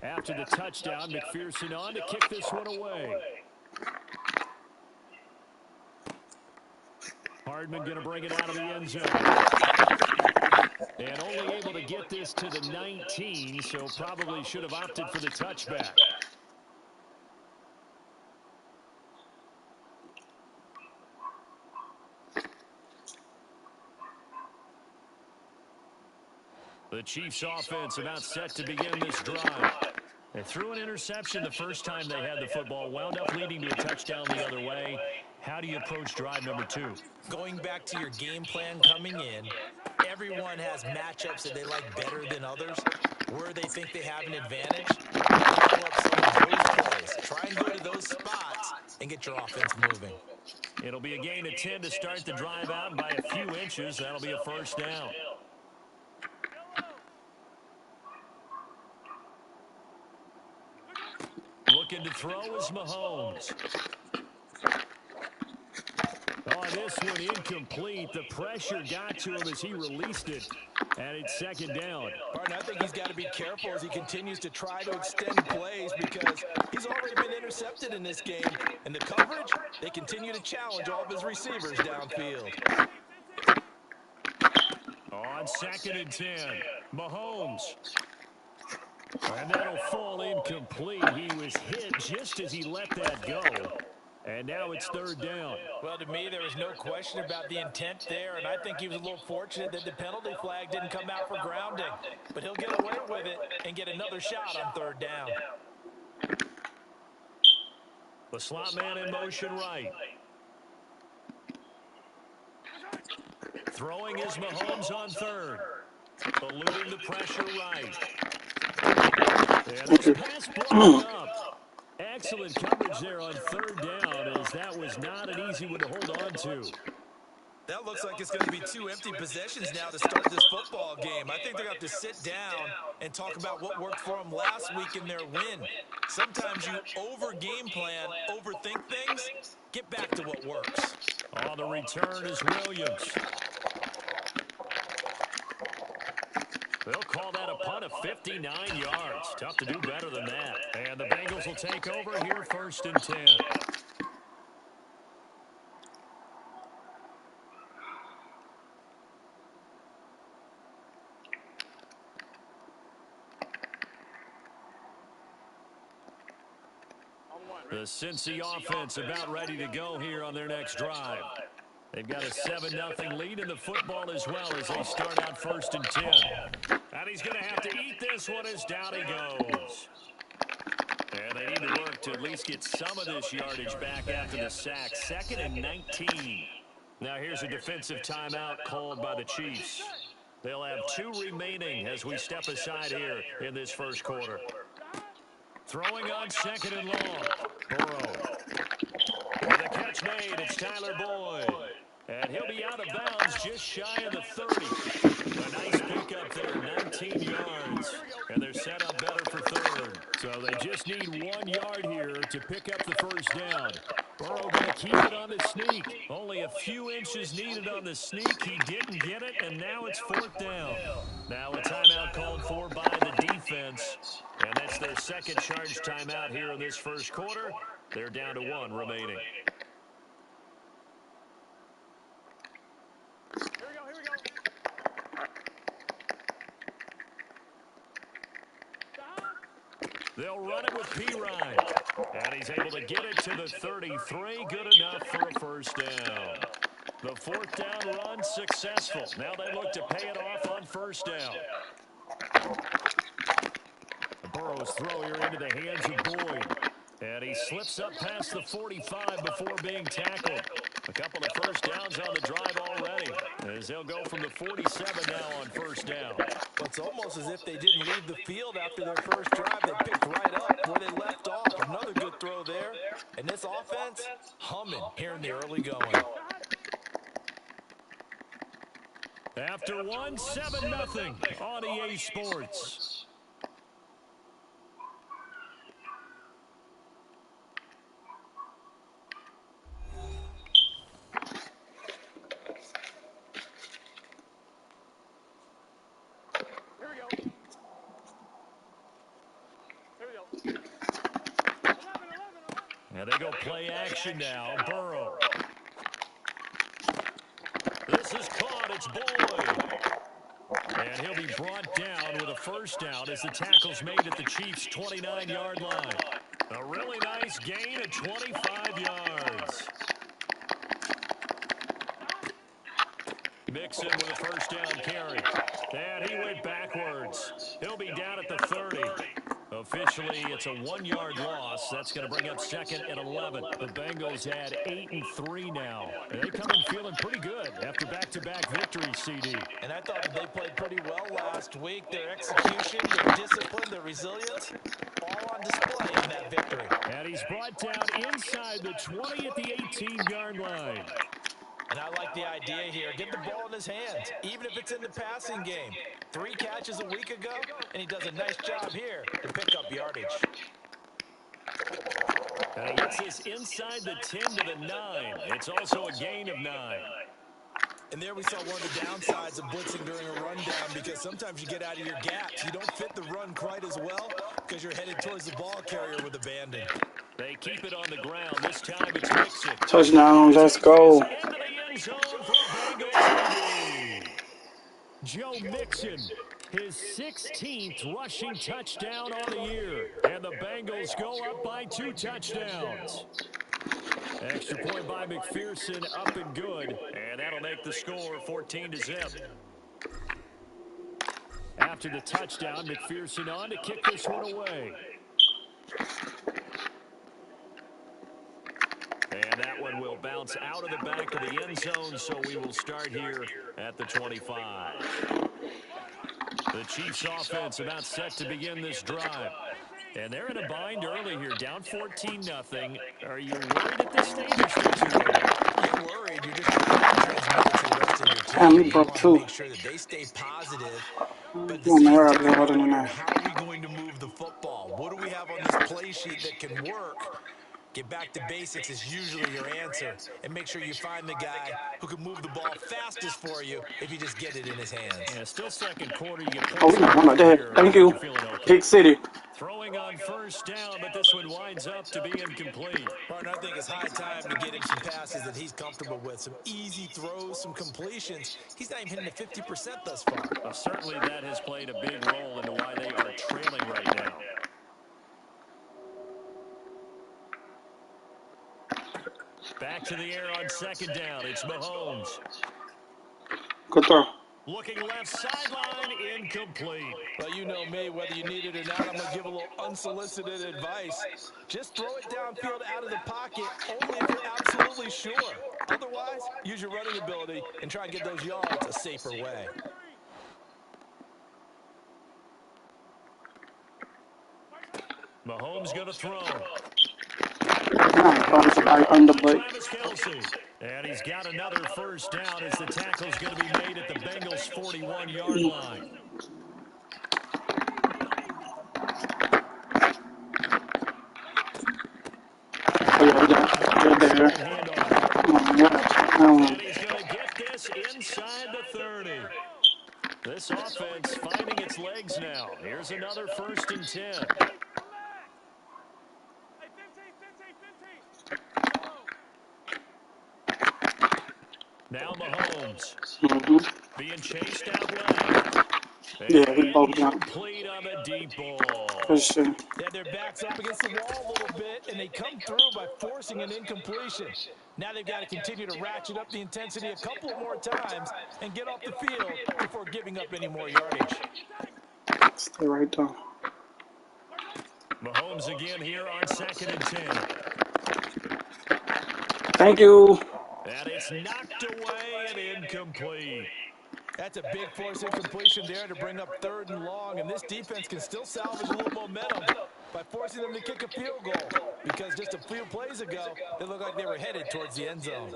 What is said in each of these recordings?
After the touchdown, McPherson on to kick this one away. Hardman going to bring it out of the end zone. And only able to get this to the 19, so probably should have opted for the touchback. The Chiefs offense about set to begin this drive. They threw an interception the first time they had the football, wound up leading to a touchdown the other way. How do you approach drive number 2? Going back to your game plan coming in, everyone has matchups that they like better than others, where they think they have an advantage. Dial up some of those plays. Try and go to those spots and get your offense moving. It'll be a gain of 10 to start the drive out by a few inches. That'll be a first down. Looking to throw is Mahomes. Oh, this one incomplete. The pressure got to him as he released it. And it's second down. Barton, I think he's got to be careful as he continues to try to extend plays because he's already been intercepted in this game. And the coverage, they continue to challenge all of his receivers downfield. On 2nd and 10, Mahomes. And that'll fall incomplete. He was hit just as he let that go. And now it's 3rd down. Well, to me, there was no question about the intent there, and I think he was a little fortunate that the penalty flag didn't come out for grounding. But he'll get away with it and get another shot on 3rd down. The slot man in motion right. Throwing is Mahomes on 3rd. Eluding the pressure right. And this pass blocked up. Excellent coverage there on 3rd down, as that was not an easy one to hold on to. That looks like it's going to be 2 empty possessions now to start this football game. I think they're going to have to sit down and talk about what worked for them last week in their win. Sometimes you over-game plan, overthink things. Get back to what works. On the return is Williams. They'll call that a punt of 59 yards. Tough to do better than that. And the Bengals will take over here 1st and 10. The Cincy offense about ready to go here on their next drive. They've got a 7-0 lead in the football as well as they start out 1st and 10. And he's going to have to eat this one as down he goes. And they need to work to at least get some of this yardage back after the sack. 2nd and 19. Now here's a defensive timeout called by the Chiefs. They'll have 2 remaining as we step aside here in this first quarter. Throwing on 2nd and long. Burrow. With a catch made, it's Tyler Boyd. And he'll be out of bounds just shy of the 30. A nice pickup there, 19 yards. And they're set up better for 3rd. So they just need 1 yard here to pick up the first down. Burrow going to keep it on the sneak. Only a few inches needed on the sneak. He didn't get it, and now it's 4th down. Now a timeout called for by the defense. And that's their 2nd charge timeout here in this first quarter. They're down to 1 remaining. They'll run it with P-Ryan. And he's able to get it to the 33. Good enough for a first down. The 4th down run successful. Now they look to pay it off on 1st down. Burrow's throw here into the hands of Boyd. And he slips up past the 45 before being tackled. A couple of first downs on the drive already, as they'll go from the 47 now on 1st down. It's almost as if they didn't leave the field after their first drive. They picked right up where they left off. Another good throw there. And this offense, humming here in the early going. After 1, 7-0 on EA Sports. And they go play action now. Burrow. This is caught. It's Boyd. And he'll be brought down with a first down as the tackle's made at the Chiefs' 29-yard line. A really nice gain of 25 yards. Mixon with a first down carry. And he went backwards. He'll be down at the 30. Officially, it's a 1-yard loss. That's going to bring up second and 11. The Bengals add 8-3 now. And they come in feeling pretty good after back-to-back victories, CD. And I thought that they played pretty well last week. Their execution, their discipline, their resilience, all on display in that victory. And he's brought down inside the 20 at the 18-yard line. And I like the idea here. Get the ball in his hands, even if it's in the passing game. 3 catches a week ago, and he does a nice job here to pick up yardage. And he gets this inside the 10 to the 9. It's also a gain of 9. And there we saw one of the downsides of blitzing during a rundown, because sometimes you get out of your gaps. You don't fit the run quite as well because you're headed towards the ball carrier with abandon. They keep it on the ground. This time it's Mixon. Touchdown, let's go. Into the end zone for Bengals. Joe Mixon, his 16th rushing touchdown on the year. And the Bengals go up by 2 touchdowns. Extra point by McPherson, up and good. And that'll make the score 14-0. After the touchdown, McPherson on to kick this one away. And that one will bounce out of the back of the end zone, so we will start here at the 25. The Chiefs offense about set to begin this drive. And they're in a bind early here, down 14-0. Are you worried at this stage or still too early? You're worried. You're just trying to transmit it to the rest of your team. We You broke want to 2. make sure that they stay positive. But Come on, man, how I are we going to move the football? What do we have on this play sheet that can work? Get back to basics is usually your answer. And make sure you find the guy who can move the ball fastest for you if you just get it in his hands. Yeah, still second quarter. You get Oh, we got one right there. Thank you. Pick City. Throwing on first down, but this one winds up to be incomplete. Partner, I think it's high time to get him some passes that he's comfortable with. Some easy throws, some completions. He's not even hitting the 50% thus far. Well, certainly that has played a big role into why they are trailing right now. Back to the air on second down. It's Mahomes. Good throw. Looking left sideline, incomplete. Well, you know me, whether you need it or not, I'm going to give a little unsolicited advice. Just throw it downfield out of the pocket, only if you're absolutely sure. Otherwise, use your running ability and try and get those yards a safer way. Mahomes going to throw. And he's got another first down as the tackle's going to be made at the Bengals' 41-yard line. And he's going to get this inside the 30. This offense finding its legs now. Here's another 1st and 10. Now Mahomes being chased out left. Yeah, we both got complete on the deep ball. for sure. They had their backs up against the wall a little bit, and they come through by forcing an incompletion. Now they've got to continue to ratchet up the intensity a couple of more times and get off the field before giving up any more yardage. Stay right there. Mahomes again here on 2nd and 10. Thank you. And it's knocked away and incomplete. That's a big force incompletion there to bring up 3rd and long, and this defense can still salvage a little momentum by forcing them to kick a field goal, because just a few plays ago, they looked like they were headed towards the end zone.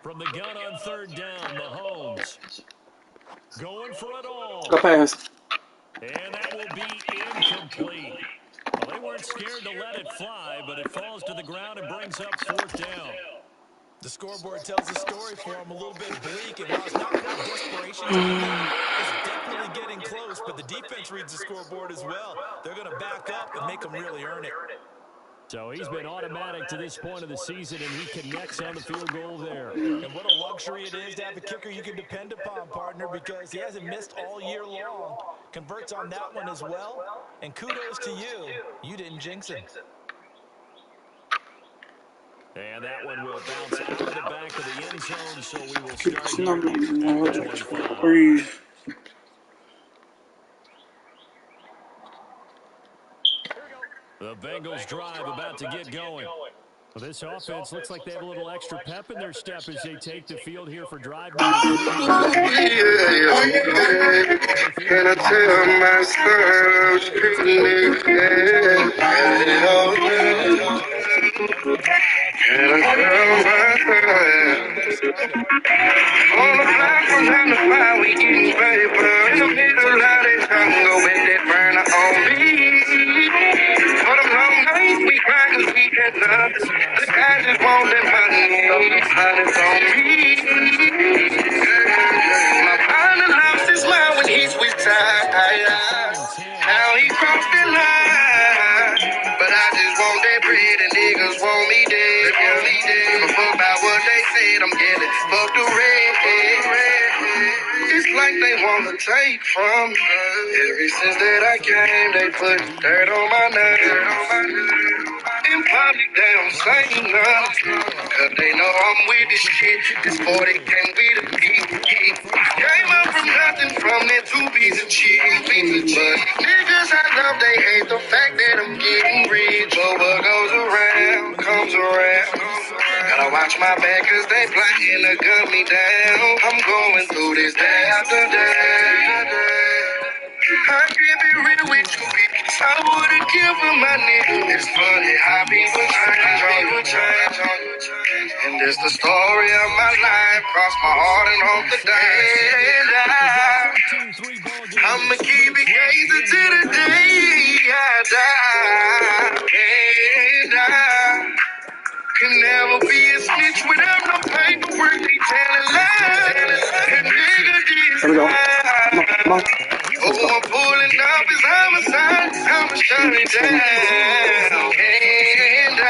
From the gun on 3rd down, Mahomes going for it all. Go pass. And that will be incomplete. Well, they weren't scared to let it fly, but it falls to the ground and brings up 4th down. The scoreboard tells a story for him, a little bit bleak, and while it's not quite desperation time, it's defense reads the scoreboard as well. They're going to back up and make them really earn it. So he's been automatic to this point of the season, and he connects on the field goal there. And what a luxury it is to have a kicker you can depend upon, partner, because he hasn't missed all year long. Converts on that one as well. And kudos to you. You didn't jinx him. And that one will bounce out of the back of the end zone, so we will start here at the 25. The Bengals drive about to get going. Well, this offense looks like they have a little extra pep in their step as they take the field here for drive number 3. Can I tell myself Can I tell myself on the block from 9 to 5, we getting paper. In the middle of the jungle with that burner on me. For them long nights, we grind 'cause we had nothing. The guys just want that money, honest on me. My partner lost his mind when he switched sides. Now he crossed the line. But I just want that bread and niggas want me dead. Give a fuck about what they said, I'm getting fucked the red. It's like they wanna take from me. Ever since that I came, they put dirt on my name. In public, they don't say nothing, 'cause they know I'm with this shit. This 40 came with a beat. Came up from nothing, from that 2 pieces of cheese. But niggas I love, they hate the fact that I'm getting rich. But what goes around, comes around. Gotta watch my back 'cause they plotting to gun me down. I'm going through this day after day. I keep it real with you, bitch. I would've killed for my nigga. It's funny how people change. And this the story of my life. Cross my heart and hope to die. I'ma keep it gazing to the day I die. And I can never be a snitch without no paperwork. They telling lies. And nigga, this time. Oh, I'm pulling up his homicide. I'ma shut it down. And I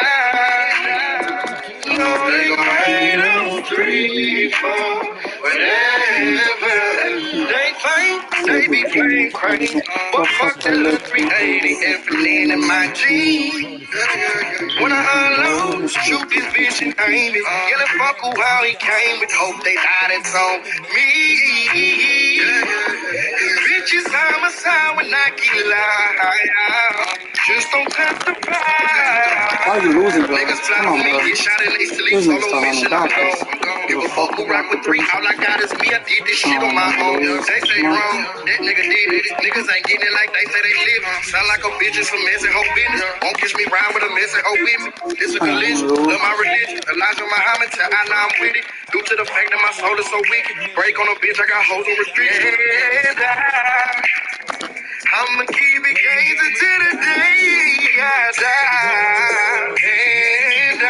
know they gon' hate on 3, 4, whatever. They think they be playing crazy. But fuck that little 380 Infinite in my jeans. When I unload, shoot this bitch and aim it. Yelling fuck who how he came with. Hope they died it's on me. Bitches on my side when I get loud. Just don't testify. Why are you losing, bro? Niggas Come on, bro. me, shot it instantly, This nigga's solo talking mission, about I'm this. gone. Give a fuck who rock with 3. All I got is me. I did this shit on my own. They say wrong. That nigga did it. Niggas ain't getting it like they say they live. Sound like a bitch in some messy hoe business. Won't catch me ride with a messy hoe with me. This a collision. Love my religion. Elijah Muhammad tell Allah I'm with it. Due to the fact that my soul is so wicked. Break on a bitch, I got hoes on restrictions. I'ma keep it gazing to the day I die. And I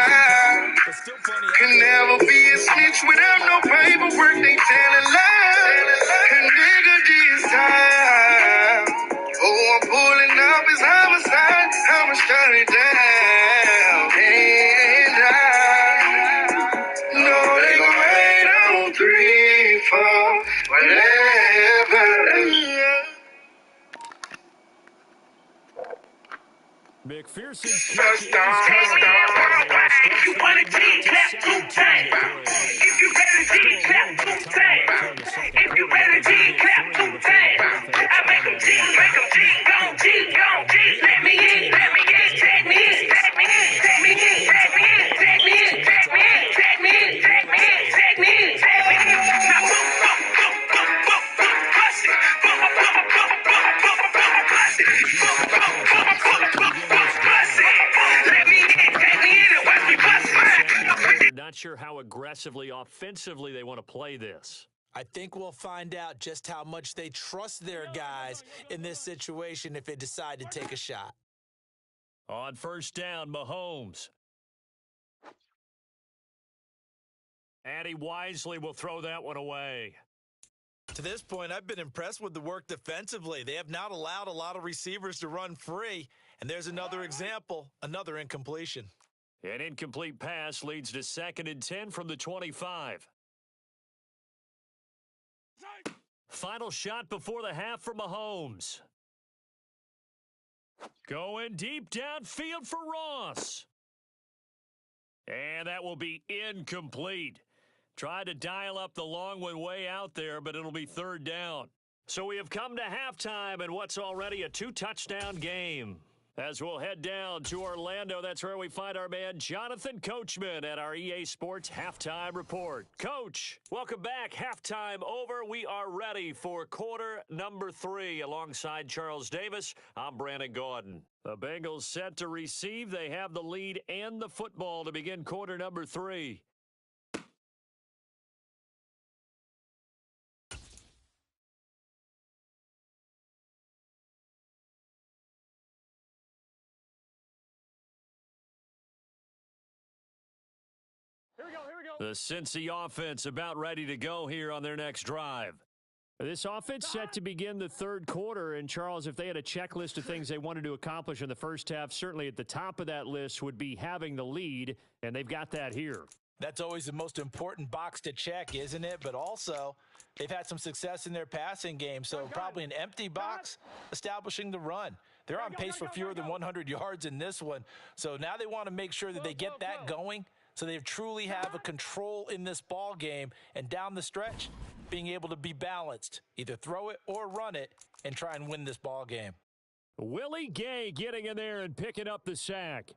can never be a snitch without no paperwork. They telling lies. And nigga, this time. Oh, I'm pulling up his homicide. I'ma shut it down. And I know they gon' hate on 3, 4, whatever. McPherson's kick is good. If you want a team, clap 2 times. If you better team, clap 2 times. If you better team, clap 2 times. I make them team, go, let me in, take me in, take me in, take me in, take me in, take me in, take me in, take me in, take me in, take me in, take me in. Now bust it, not sure how aggressively, offensively they want to play this. I think we'll find out just how much they trust their guys in this situation if they decide to take a shot. On first down, Mahomes. And he wisely will throw that one away. To this point, I've been impressed with the work defensively. They have not allowed a lot of receivers to run free. And there's another example, another incompletion. An incomplete pass leads to 2nd and 10 from the 25. Final shot before the half for Mahomes. Going deep downfield for Ross. And that will be incomplete. Tried to dial up the long one way out there, but it'll be 3rd down. So we have come to halftime in what's already a 2-touchdown game. As we'll head down to Orlando, that's where we find our man Jonathan Coachman at our EA Sports Halftime Report. Coach, welcome back. Halftime over. We are ready for quarter number 3. Alongside Charles Davis, I'm Brandon Gordon. The Bengals set to receive. They have the lead and the football to begin quarter number 3. The Cincy offense about ready to go here on their next drive. This offense set to begin the 3rd quarter, and Charles, if they had a checklist of things they wanted to accomplish in the first half, certainly at the top of that list would be having the lead, and they've got that here. That's always the most important box to check, isn't it? But also, they've had some success in their passing game, so probably an empty box establishing the run. They're on pace for fewer than 100 yards in this one, so now they want to make sure that they get that going so they truly have a control in this ball game, and down the stretch, being able to be balanced, either throw it or run it, and try and win this ball game. Willie Gay getting in there and picking up the sack.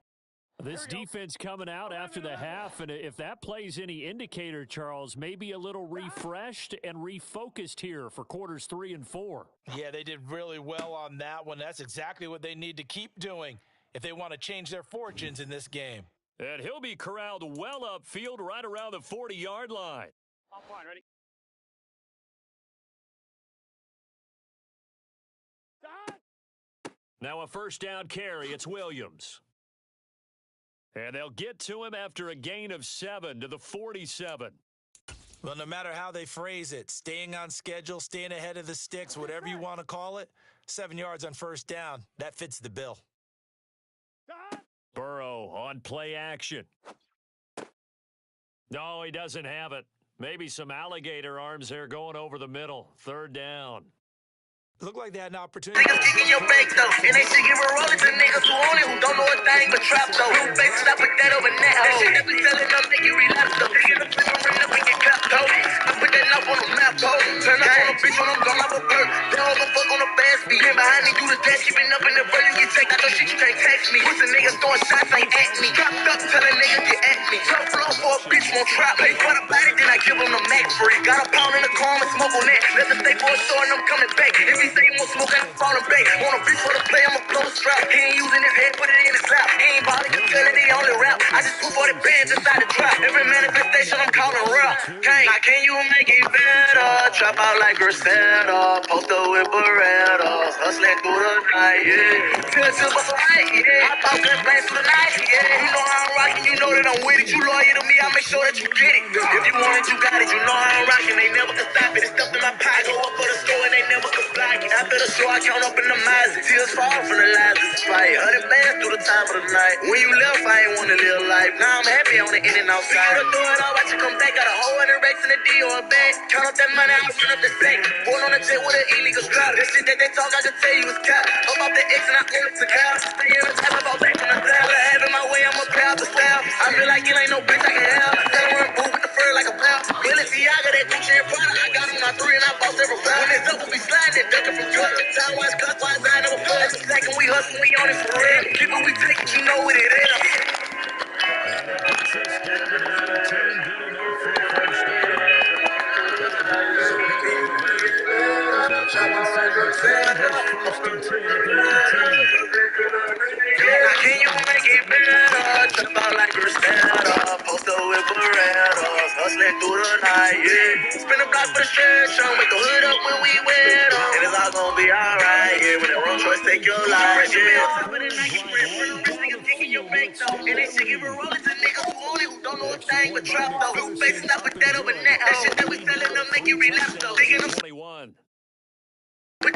This defense coming out after the half, and if that plays any indicator, Charles, maybe a little refreshed and refocused here for quarters 3 and 4. Yeah, they did really well on that one. That's exactly what they need to keep doing if they want to change their fortunes in this game. And he'll be corralled well upfield right around the 40-yard line. Offline, ready? Now a 1st down carry. It's Williams. And they'll get to him after a gain of 7 to the 47. Well, no matter how they phrase it, staying on schedule, staying ahead of the sticks, whatever you want to call it, 7 yards on 1st down, that fits the bill. Burrow on play action. No, he doesn't have it. Maybe some alligator arms there going over the middle. 3rd down. Looked like they had an opportunity. Niggas kicking your bank though, and they shit give a rolling to niggas who own it, who don't know a thing but trap though. Blue faces, I put that over net. That shit that we selling them, they get relapsed though. They get a flip and bring up and get clapped though. I put that knock on the map though. Turn up on a bitch when I'm gone like a bird. They don't give a fuck on the bad speed. Been behind me, do the dash, keeping up in the bird. You get checked out your shit, you can't text me. Pussy niggas throwing shots, ain't at me. Dropped up, tell a nigga get at me. Tough flow for a bitch, won't trap. Pay for the body, then I give him the Mac free. Got a pound in the car, and smoke on that. Let the stay for a store and I'm coming back. If he say he won't smoke, falling back. Want a bitch for the play, I'ma blow the strap. He ain't using his head, put it in his lap. He ain't bothering to tell it, he only rap. I just put 40 bands inside the trap. Every manifestation I'm calling rap. Now can you make it better? Trap out like Griselda. Post up with Berettas. Hustling through the night, yeah. Feel to bust a right, yeah. I thought good plans through the night, yeah. You know how I'm rocking, you know that I'm with it. You loyal to me, I make sure that you get it. If you want it, you got it. You know how I'm rocking, they never can stop it. It's stuff in my pocket. Go up for the store and they never can block it. After the show, I count up in the miles. Tears fall from the lies. It's a fight. 100 bands through the time of the night. When you left, I ain't want to live life. Now I'm happy on the in and outside. You throw it all, watch you come back. Got a whole 100 racks in the D or a bag. Count up that money, I run up the sack. Born on the jet with an illegal strap. That shit that they talk, I can tell you is cap. Up off the X and I own it to cow. Stay in the time, about back from the town. What I have in my way, I'm a proud to style. I feel like it ain't no bitch I can have. Tell her boo with the fur like a pal. Balenciaga, that Gucci and Prada. I got on my 3 and I bought several pounds. When it's up, we be sliding it, ducking from truck to town. Watch clockwise, I never play. That's a second, we hustle, we on it for real. Keep it, we take it, you know what it is. Can you make it better? Trap out like Griselda. Post up with Berettas. Hustling through the night, yeah. Spin the block for the stretch, wake the hood up when we wet up. And it's all gonna be alright, yeah. When the wrong choice take your life, yeah. And they shit give a rollin' to niggas who own it, who don't know a thing but trap though. Blue faces, I put that over net. That shit that we selling them make you relapse though.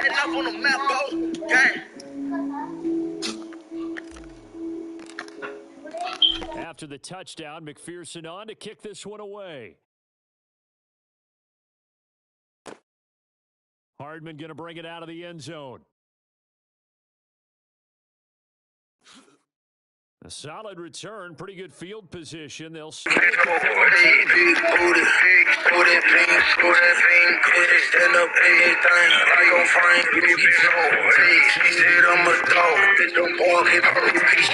Enough on the map, boss. Gang. After the touchdown, McPherson on to kick this one away. Hardman going to bring it out of the end zone. A solid return, pretty good field position. They'll start at the 32. Stand up, everything like on Frank. He said I'm a dog. Bitch, don't walk in on the PC.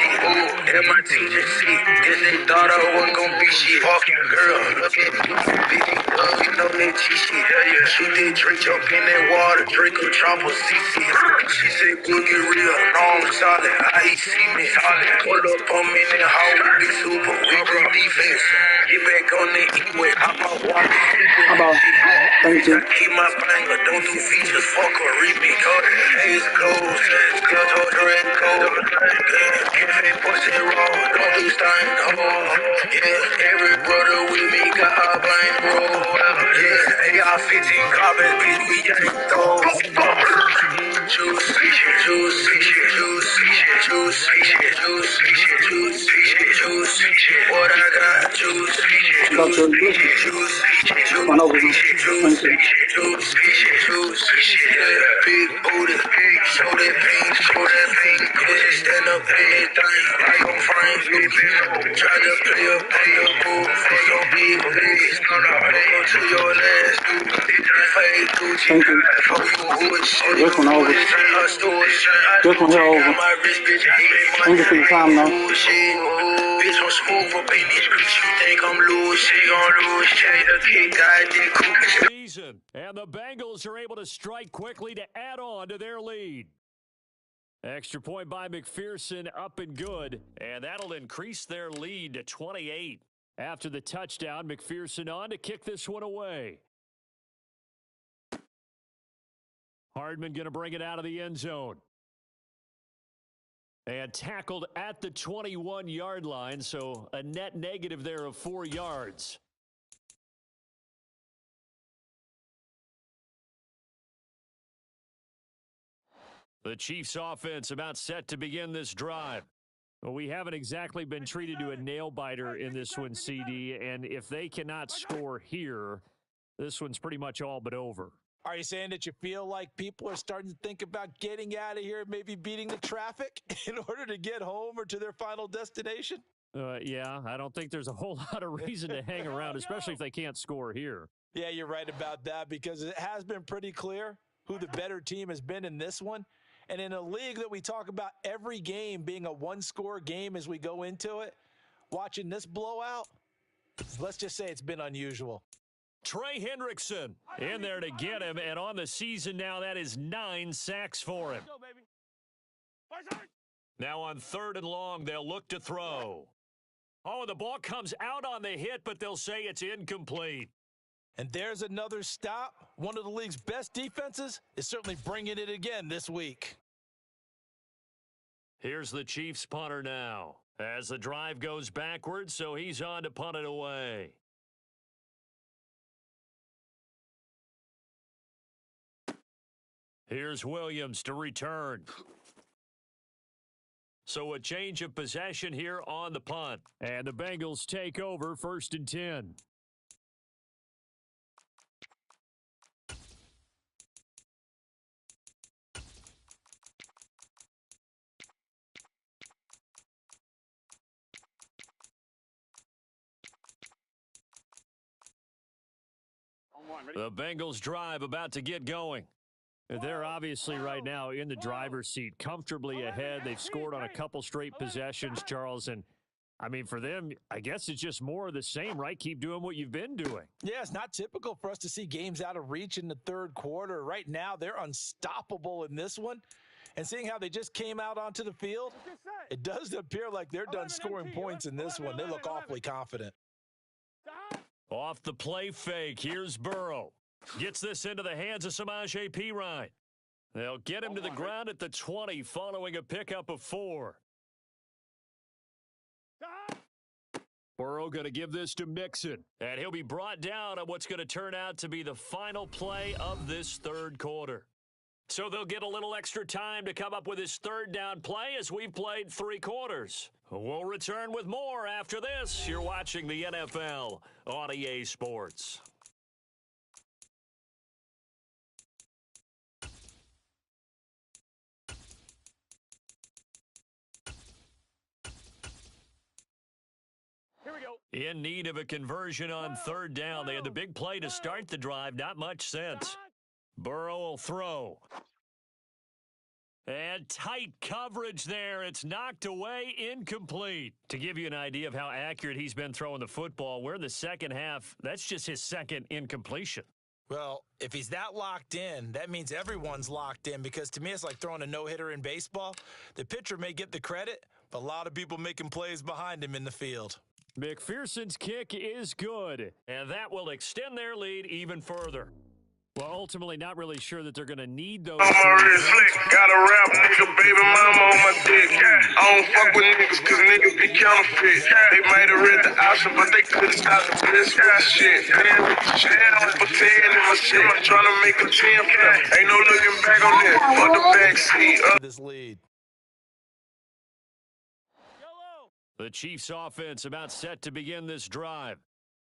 And my teacher see. Guess they thought I wasn't gonna be shit. Fucking girl, look at me. Big you know that T-shit. Yeah. Shoot that drink, jump in that water. Drink a chopper, CC. She said, we'll get real. No, I'm solid. I see me solid. Pull up on me in the hole. Big super. We bring defense. Get back on the E-way. Hop out water. Thank you. Keep my banger. Don't do features. Fuck or read me. Code. It's cold. Cut to red cold. Cafe pussy raw. Don't do stein. Yeah. Every brother with me got a blind roll. Yeah. AR-15 carbon. Bitch, we ain't throw. Juice. What I got, juice. One over. Thank you. Big booty, show that pain, stand up, everything, like on Frank, try to play a move for your big legs, go to your last dude, fade Gucci, show you who it's shit, This one over. This one here over. Thank you for your time, though. Bitch, I'm smooth up in this bitch, you think I'm loose, she gon' lose, shade up, he got that cookie. Season. And the Bengals are able to strike quickly to add on to their lead. Extra point by McPherson, up and good. And that'll increase their lead to 28. After the touchdown, McPherson on to kick this one away. Hardman going to bring it out of the end zone. And tackled at the 21-yard line, so a net negative there of 4 yards. The Chiefs offense about set to begin this drive. Well, we haven't exactly been treated to a nail-biter in this one, CD, and if they cannot score here, this one's pretty much all but over. Are you saying that you feel like people are starting to think about getting out of here, maybe beating the traffic in order to get home or to their final destination? Yeah, I don't think there's a whole lot of reason to hang around, especially if they can't score here. Yeah, you're right about that because it has been pretty clear who the better team has been in this one. And in a league that we talk about every game being a one-score game as we go into it, watching this blowout, let's just say it's been unusual. Trey Hendrickson in there to get him, and on the season now, that is 9 sacks for him. Now on 3rd and long, they'll look to throw. Oh, the ball comes out on the hit, but they'll say it's incomplete. And there's another stop. One of the league's best defenses is certainly bringing it again this week. Here's the Chiefs punter now as the drive goes backwards, so he's on to punt it away. Here's Williams to return. So a change of possession here on the punt. And the Bengals take over 1st and 10. The Bengals drive about to get going. They're obviously right now in the driver's seat, comfortably ahead. They've scored on a couple straight possessions, Charles. And, I mean, for them, I guess it's just more of the same, right? Keep doing what you've been doing. Yeah, it's not typical for us to see games out of reach in the 3rd quarter. Right now, they're unstoppable in this one. And seeing how they just came out onto the field, it does appear like they're done scoring points in this one. They look awfully confident. Off the play fake, here's Burrow. Gets this into the hands of Samaje Perine. They'll get him to the ground at the 20 following a pickup of 4. Burrow going to give this to Mixon. And he'll be brought down on what's going to turn out to be the final play of this 3rd quarter. So they'll get a little extra time to come up with his third down play as we've played 3 quarters. We'll return with more after this. You're watching the NFL on EA Sports. Here we go. In need of a conversion on third down. They had the big play to start the drive. Not much sense. Burrow will throw. And tight coverage there. It's knocked away, incomplete. To give you an idea of how accurate he's been throwing the football, we're in the second half. That's just his second incompletion. Well, if he's that locked in, that means everyone's locked in, because to me it's like throwing a no-hitter in baseball. The pitcher may get the credit, but a lot of people making plays behind him in the field. McPherson's kick is good, and that will extend their lead even further. Well, ultimately, not really sure that they're going to need those. I'm already slick. Got a rap nigga, baby mama on my dick. I don't fuck with niggas cause niggas be counterfeit. They might have read the option, but they couldn't stop the bliss with the shit. Damn, for 10 in my shit. I'm trying to make a 10 flip. Ain't no looking back on this. Fuck the backseat. This lead. The Chiefs offense about set to begin this drive.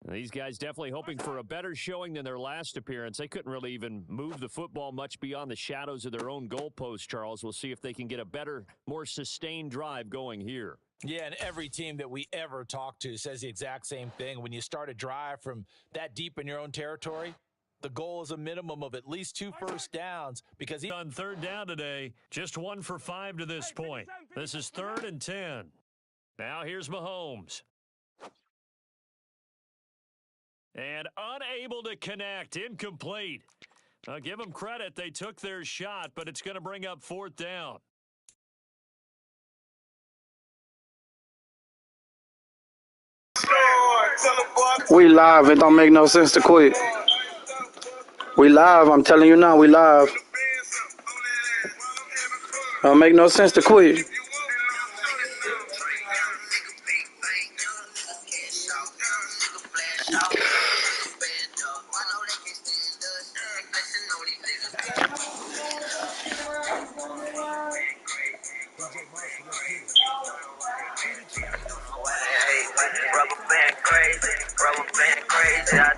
These guys definitely hoping for a better showing than their last appearance. They couldn't really even move the football much beyond the shadows of their own goalpost, Charles. We'll see if they can get a better, more sustained drive going here. Yeah, and every team that we ever talk to says the exact same thing. When you start a drive from that deep in your own territory, the goal is a minimum of at least 2 first downs, because he on third down today, just 1 for 5 to this point. This is 3rd and 10. Now here's Mahomes. And unable to connect, incomplete. I'll give them credit. They took their shot, but it's going to bring up 4th down. We live. It don't make no sense to quit. We live. I'm telling you now, we live. Don't make no sense to quit.